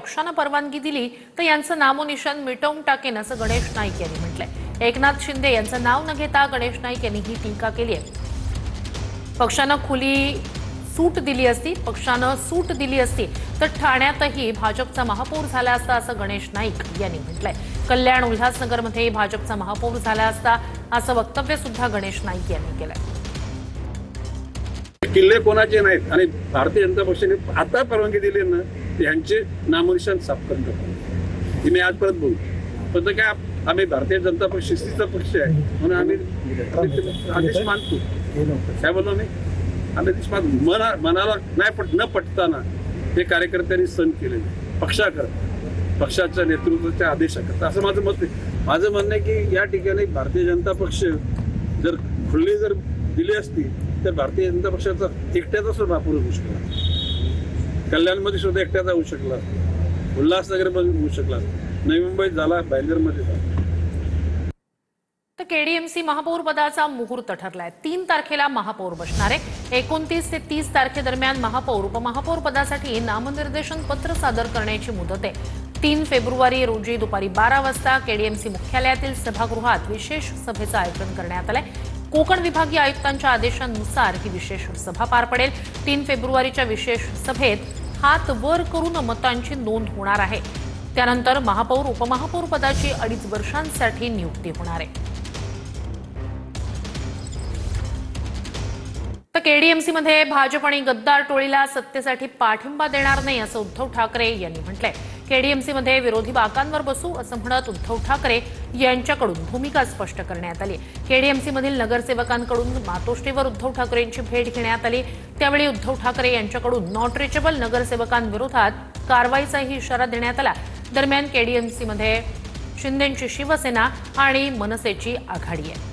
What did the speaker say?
पक्षानं परवानगी दिली तर यांचं नामोनिशाण मिटवून टाकेन असं गणेश नाईक यांनी म्हटलंय। एकनाथ शिंदे यांचं नाव न घेता गणेश नाईक यांनी ही टीका केली आहे। पक्षानं सूट दिली असती तर ठाण्यातही भाजपचा महापौर झाला असता असं गणेश नाईक यांनी म्हटलंय। कल्याण उल्हासनगरमध्ये भाजपचा महापौर झाला असता असं वक्तव्य सुद्धा गणेश नाईक यांनी केलंय। किल्ले कोणाचे नाहीत आणि भारतीय जनता पक्षाने आता परवानगी दिली ना यांचे नामनिशाण साफ करून टाकले। मी आजपर्यंत बोलतो पण काय आम्ही भारतीय जनता पक्ष शिस्तीचा पक्ष आहे म्हणून आम्ही आदेश मानतो। काय बोललो मी आदेश मानतो। मनाला न पटताना हे कार्यकर्त्यांनी सण केले पक्षाच्या नेतृत्वाच्या आदेशाकरता असं माझं मत आहे। माझं म्हणणं आहे की या ठिकाणी भारतीय जनता पक्ष जर खुल्ली जर दिली असती तर भारतीय जनता पक्षाचा एकट्याचा सुद्धा महापौर होऊ शकला, कल्याणमध्ये सुद्धा एकट्याचा होऊ शकला, उल्हासनगरमध्ये होऊ शकला, नवी मुंबईत झाला, बायगरमध्ये झाला। तर केडीएमसी महापौर पदाचा मुहूर्त ठरलाय। 3 तारखेला महापौर बसणार आहे। 29 ते 30 तारखेदरम्यान महापौर उपमहापौर पदासाठी नामनिर्देशन पत्र सादर करण्याची मुदत आहे। 3 फेब्रुवारी रोजी दुपारी 12 वाजता केडीएमसी मुख्यालयातील सभागृहात विशेष सभेचं आयोजन करण्यात आलंय। कोकण विभागीय आयुक्तांच्या आदेशानुसार ही विशेष सभा पार पडेल। 3 फेब्रुवारीच्या विशेष सभेत हात वर करून मतांची नोंद होणार आहे। त्यानंतर महापौर उपमहापौर पदाची 2.5 वर्षांसाठी नियुक्ती होणार आहे। तर केडीएमसी मध्ये भाजप आणि गद्दार टोळीला सत्तेसाठी पाठिंबा देणार नाही असं उद्धव ठाकरे यांनी म्हटलंय। केडीएमसी मध्ये विरोधी बाकांवर बसू असं म्हणत उद्धव ठाकरे यांच्याकडून भूमिका स्पष्ट करण्यात आली। केडीएमसी मधील नगरसेवकांकडून मातोश्रीवर उद्धव ठाकरेंची भेट घेण्यात आली। त्यावेळी उद्धव ठाकरे यांच्याकडून नॉट रिचेबल नगरसेवकांविरोधात कारवाईचाही इशारा देण्यात आला। दरम्यान केडीएमसी मध्ये शिंदेंची शिवसेना आणि मनसेची आघाडी आहे।